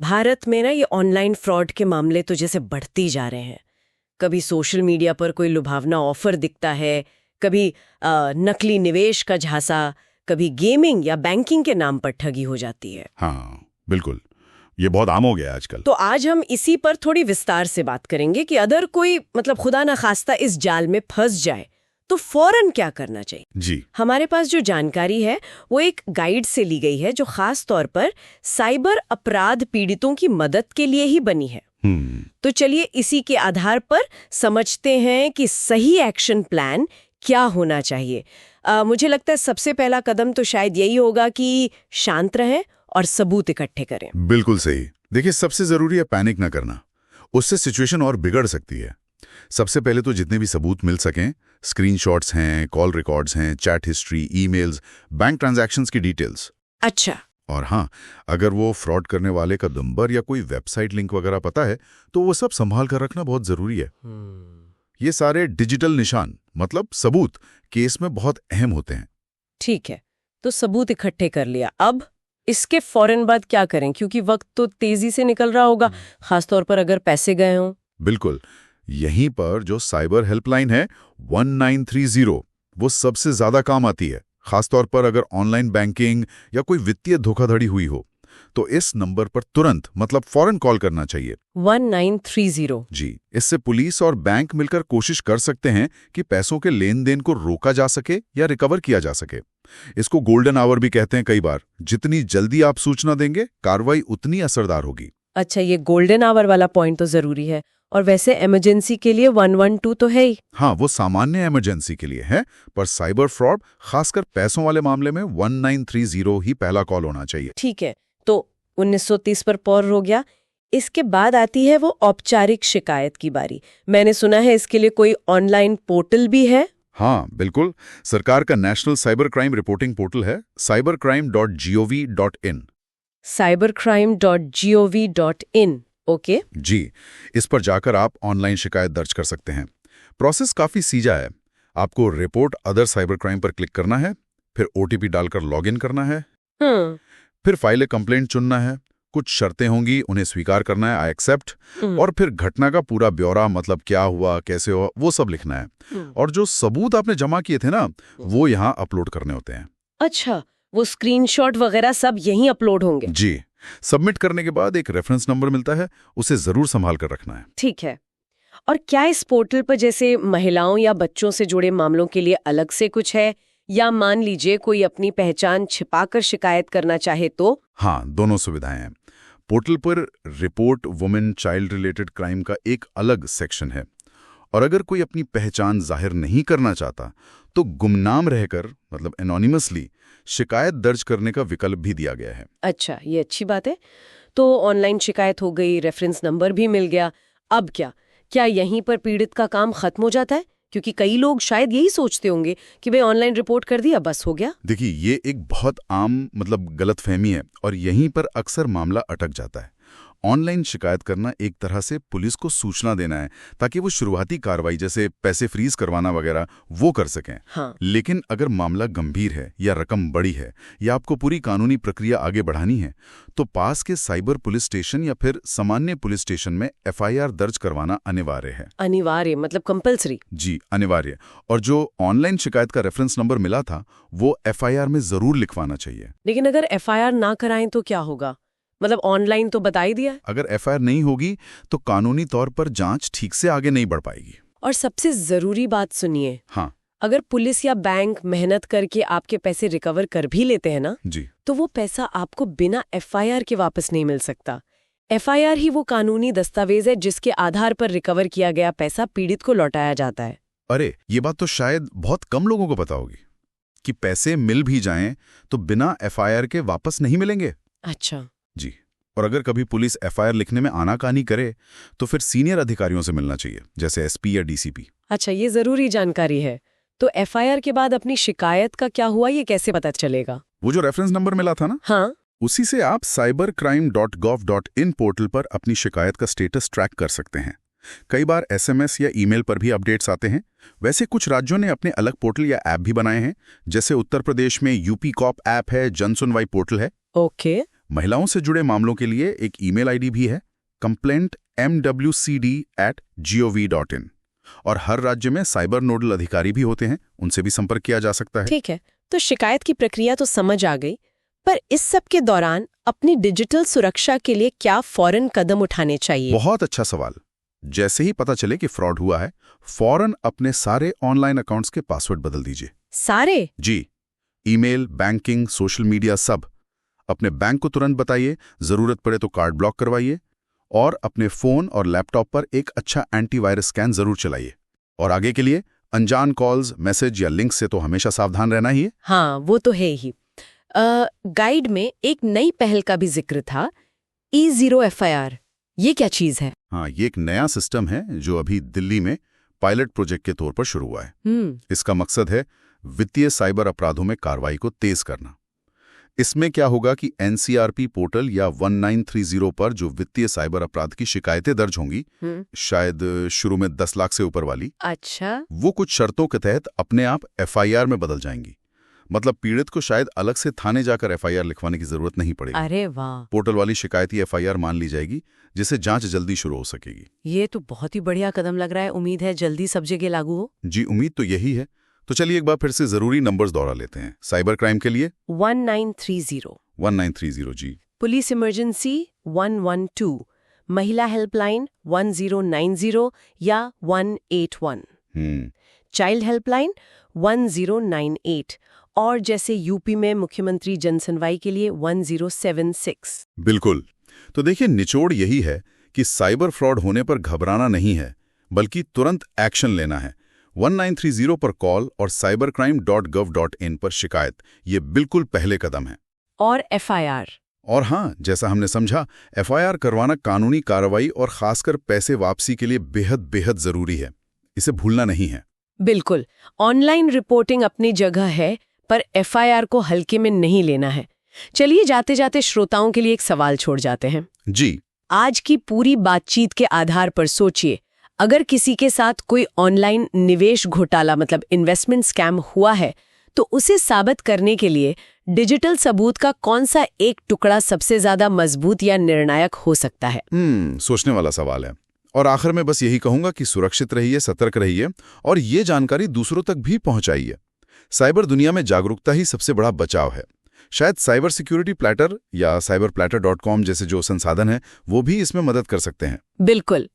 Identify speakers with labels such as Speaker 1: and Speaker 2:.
Speaker 1: भारत में ना ये ऑनलाइन फ्रॉड के मामले तो जैसे बढ़ती जा रहे हैं। कभी सोशल मीडिया पर कोई लुभावना ऑफर दिखता है, कभी नकली निवेश का झांसा, कभी गेमिंग या बैंकिंग के नाम पर ठगी हो जाती है।
Speaker 2: हाँ बिल्कुल, ये बहुत आम हो गया है आजकल।
Speaker 1: तो आज हम इसी पर थोड़ी विस्तार से बात करेंगे कि अगर कोई खुदा ना खास्ता इस जाल में फंस जाए तो फौरन क्या करना चाहिए।
Speaker 2: जी,
Speaker 1: हमारे पास जो जानकारी है वो एक गाइड से ली गई है जो खास तौर पर साइबर अपराध पीड़ितों की मदद के लिए ही बनी है। तो चलिए इसी के आधार पर समझते हैं कि सही एक्शन प्लान क्या होना चाहिए। मुझे लगता है सबसे पहला कदम तो शायद यही होगा कि शांत रहें और सबूत इकट्ठे करें।
Speaker 2: बिल्कुल सही। देखिए, सबसे जरूरी है पैनिक ना करना, उससे सिचुएशन और बिगड़ सकती है। सबसे पहले तो जितने भी सबूत मिल सकें, स्क्रीनशॉट्स हैं, कॉल रिकॉर्ड्स हैं, chat history, emails, bank transactions की डिटेल्स।
Speaker 1: अच्छा।
Speaker 2: और हाँ, अगर वो फ्रॉड करने वाले का नंबर या कोई वेबसाइट लिंक वगैरह पता है तो वो सब संभाल कर रखना बहुत जरूरी है। ये सारे डिजिटल निशान मतलब सबूत केस में बहुत अहम होते हैं।
Speaker 1: ठीक है, तो सबूत इकट्ठे कर लिया, अब इसके फौरन बाद क्या करें, क्योंकि वक्त तो तेजी से निकल रहा होगा, खासतौर पर अगर पैसे गए हों।
Speaker 2: बिल्कुल, यहीं पर जो साइबर हेल्पलाइन है 1930 वो सबसे ज्यादा काम आती है, खासतौर पर अगर ऑनलाइन बैंकिंग या कोई वित्तीय धोखाधड़ी हुई हो तो इस नंबर पर तुरंत मतलब फौरन कॉल करना चाहिए।
Speaker 1: 1930।
Speaker 2: जी, इससे पुलिस और बैंक मिलकर कोशिश कर सकते हैं कि पैसों के लेन देन को रोका जा सके या रिकवर किया जा सके। इसको गोल्डन आवर भी कहते हैं कई बार। जितनी जल्दी आप सूचना देंगे कार्रवाई उतनी असरदार होगी।
Speaker 1: अच्छा, ये गोल्डन आवर वाला पॉइंट तो जरूरी है। और वैसे इमरजेंसी के लिए 112 तो है ही।
Speaker 2: हाँ, वो सामान्य इमरजेंसी के लिए है, पर साइबर फ्रॉड खासकर पैसों वाले मामले में 1930 ही पहला कॉल होना चाहिए।
Speaker 1: ठीक है, तो 1930 पर पौर हो गया। इसके बाद आती है वो औपचारिक शिकायत की बारी। मैंने सुना है इसके लिए कोई ऑनलाइन पोर्टल भी है।
Speaker 2: हाँ बिल्कुल, सरकार का national cyber crime reporting portal है cybercrime.gov.in।
Speaker 1: cybercrime.gov.in। ओके
Speaker 2: जी, इस पर जाकर आप ऑनलाइन शिकायत दर्ज कर सकते हैं। प्रोसेस काफी सीधा है। आपको रिपोर्ट अदर साइबर क्राइम पर क्लिक करना है, फिर ओटीपी डालकर लॉगिन करना है, फिर फाइल ए कंप्लेंट चुनना है, कुछ शर्तें होंगी, उन्हें स्वीकार करना है, आई एक्सेप्ट, और फिर घटना का पूरा ब्यौरा मतलब क्या हुआ, कैसे हुआ, वो सब लिखना है। और जो सबूत आपने जमा किए थे ना, वो यहाँ अपलोड करने होते हैं।
Speaker 1: अच्छा, वो स्क्रीनशॉट वगैरह सब यहीं अपलोड होंगे।
Speaker 2: जी, सबमिट करने के बाद एक रेफरेंस नंबर मिलता है, उसे जरूर संभाल कर रखना है।
Speaker 1: ठीक है, और क्या इस पोर्टल पर जैसे महिलाओं या बच्चों से जुड़े मामलों के लिए अलग से कुछ है, या मान लीजिए कोई अपनी पहचान छिपाकर शिकायत करना चाहे तो?
Speaker 2: हाँ, दोनों सुविधाएं हैं। पोर्टल पर report women child related crime का एक अलग सेक्शन है, और अगर कोई अपनी पहचान जाहिर नहीं करना चाहता तो गुमनाम रहकर मतलब एनोनिमसली शिकायत दर्ज करने का विकल्प भी दिया गया है।
Speaker 1: अच्छा, ये अच्छी बात है। तो ऑनलाइन शिकायत हो गई, रेफरेंस नंबर भी मिल गया, अब क्या यहीं पर पीड़ित का काम खत्म हो जाता है? क्योंकि कई लोग शायद यही सोचते होंगे कि भाई ऑनलाइन रिपोर्ट कर दिया बस हो गया।
Speaker 2: देखिए, ये एक बहुत आम मतलब गलतफहमी है और यहीं पर अक्सर मामला अटक जाता है। ऑनलाइन शिकायत करना एक तरह से पुलिस को सूचना देना है ताकि वो शुरुआती कार्रवाई जैसे पैसे फ्रीज करवाना वगैरह वो कर सकें।
Speaker 1: हाँ।
Speaker 2: लेकिन अगर मामला गंभीर है या रकम बड़ी है या आपको पूरी कानूनी प्रक्रिया आगे बढ़ानी है तो पास के साइबर पुलिस स्टेशन या फिर सामान्य पुलिस स्टेशन में एफआईआर दर्ज करवाना अनिवार्य है।
Speaker 1: अनिवार्य मतलब कंपलसरी?
Speaker 2: जी, अनिवार्य। और जो ऑनलाइन शिकायत का रेफरेंस नंबर मिला था वो एफआईआर में जरूर लिखवाना चाहिए।
Speaker 1: लेकिन अगर एफआईआर ना कराएं तो क्या होगा? मतलब ऑनलाइन तो बता ही दिया।
Speaker 2: अगर एफआईआर नहीं होगी तो कानूनी तौर पर जांच ठीक से आगे नहीं बढ़ पाएगी।
Speaker 1: और सबसे जरूरी बात सुनिए।
Speaker 2: हाँ,
Speaker 1: अगर पुलिस या बैंक मेहनत करके आपके पैसे रिकवर कर भी लेते हैं ना
Speaker 2: जी,
Speaker 1: तो वो पैसा आपको बिना एफआईआर के वापस नहीं मिल सकता। एफआईआर ही वो कानूनी दस्तावेज है जिसके आधार पर रिकवर किया गया पैसा पीड़ित को लौटाया जाता है।
Speaker 2: अरे ये बात तो शायद बहुत कम लोगों को पता होगी कि पैसे मिल भी जाएं तो बिना एफआईआर के वापस नहीं मिलेंगे।
Speaker 1: अच्छा
Speaker 2: जी, और अगर कभी पुलिस एफआईआर लिखने में आनाकानी करे तो फिर सीनियर अधिकारियों से मिलना चाहिए, जैसे एसपी या डीसीपी।
Speaker 1: अच्छा, ये जरूरी जानकारी है। तो एफआईआर के बाद अपनी शिकायत का क्या हुआ ये कैसे पता चलेगा?
Speaker 2: वो जो रेफरेंस नंबर मिला था ना,
Speaker 1: हाँ,
Speaker 2: उसी से आप cybercrime.gov.in पोर्टल पर अपनी शिकायत का स्टेटस ट्रैक कर सकते हैं। कई बार एसएमएस या ईमेल पर भी अपडेट्स आते हैं। वैसे कुछ राज्यों ने अपने अलग पोर्टल या ऐप भी बनाए हैं, जैसे उत्तर प्रदेश में यूपी कॉप ऐप है, जनसुनवाई पोर्टल है।
Speaker 1: ओके।
Speaker 2: महिलाओं से जुड़े मामलों के लिए एक ईमेल आईडी भी है, complaintmwcd@gov.in। और हर राज्य में साइबर नोडल अधिकारी भी होते हैं, उनसे भी संपर्क किया जा सकता है।
Speaker 1: ठीक है, तो शिकायत की प्रक्रिया तो समझ आ गई, पर इस सब के दौरान अपनी डिजिटल सुरक्षा के लिए क्या फौरन कदम उठाने चाहिए?
Speaker 2: बहुत अच्छा सवाल। जैसे ही पता चले कि फ्रॉड हुआ है, फौरन अपने सारे ऑनलाइन अकाउंट्स के पासवर्ड बदल दीजिए।
Speaker 1: सारे?
Speaker 2: जी, ईमेल, बैंकिंग, सोशल मीडिया, सब। अपने बैंक को तुरंत बताइए, जरूरत पड़े तो कार्ड ब्लॉक करवाइए, और अपने फोन और लैपटॉप पर एक अच्छा एंटीवायरस स्कैन जरूर चलाइए। और आगे के लिए अनजान कॉल्स, मैसेज या लिंक से तो हमेशा सावधान रहना ही है।
Speaker 1: हाँ, वो तो है ही। गाइड में एक नई पहल का भी जिक्र था, E0 FIR। ये क्या चीज है?
Speaker 2: हाँ, ये एक नया सिस्टम है जो अभी दिल्ली में पायलट प्रोजेक्ट के तौर पर शुरू हुआ है। इसका मकसद है वित्तीय साइबर अपराधों में कार्रवाई को तेज करना। इसमें क्या होगा कि NCRP पोर्टल या 1930 पर जो वित्तीय साइबर अपराध की शिकायतें दर्ज होंगी, शायद शुरू में 10 लाख से ऊपर वाली,
Speaker 1: अच्छा,
Speaker 2: वो कुछ शर्तों के तहत अपने आप FIR में बदल जाएंगी। मतलब पीड़ित को शायद अलग से थाने जाकर FIR लिखवाने की जरूरत नहीं पड़ेगी।
Speaker 1: अरे वाह!
Speaker 2: पोर्टल वाली शिकायत ही FIR मान ली जाएगी, जिससे जांच जल्दी शुरू हो सकेगी।
Speaker 1: ये तो बहुत ही बढ़िया कदम लग रहा है। उम्मीद है जल्दी सब जगह लागू हो।
Speaker 2: जी, उम्मीद तो यही है। तो चलिए एक बार फिर से जरूरी नंबर्स दोहरा लेते हैं। साइबर क्राइम के लिए
Speaker 1: 1930,
Speaker 2: जी।
Speaker 1: पुलिस इमरजेंसी 112, महिला हेल्पलाइन 1090 या 181, चाइल्ड हेल्पलाइन 1098, और जैसे यूपी में मुख्यमंत्री जनसुनवाई के लिए 1076।
Speaker 2: बिल्कुल। तो देखिए, निचोड़ यही है कि साइबर फ्रॉड होने पर घबराना नहीं है, बल्कि तुरंत एक्शन लेना है। 1930 पर कॉल और cybercrime.gov.in पर शिकायत, ये बिल्कुल पहले कदम है।
Speaker 1: और FIR?
Speaker 2: और हाँ, जैसा हमने समझा, FIR करवाना कानूनी कार्रवाई और खासकर पैसे वापसी के लिए बेहद बेहद जरूरी है। इसे भूलना नहीं है।
Speaker 1: बिल्कुल। ऑनलाइन रिपोर्टिंग अपनी जगह है, पर FIR को हल्के में नहीं लेना है। चलिए जाते जाते श्रोताओं के लिए एक सवाल छोड़ जाते हैं।
Speaker 2: जी।
Speaker 1: आज की पूरी बातचीत के आधार पर सोचिए, अगर किसी के साथ कोई ऑनलाइन निवेश घोटाला मतलब इन्वेस्टमेंट स्कैम हुआ है, तो उसे साबित करने के लिए डिजिटल सबूत का कौन सा एक टुकड़ा सबसे ज्यादा मजबूत या निर्णायक हो सकता है?
Speaker 2: सोचने वाला सवाल है। और आखिर में बस यही कहूंगा कि सुरक्षित रहिए, सतर्क रहिए और ये जानकारी दूसरों तक भी पहुंचाइए। साइबर दुनिया में जागरूकता ही सबसे बड़ा बचाव है। शायद साइबर सिक्योरिटी प्लेटर या cyberplatter.com जैसे जो संसाधन है, वो भी इसमें मदद कर सकते हैं।
Speaker 1: बिल्कुल।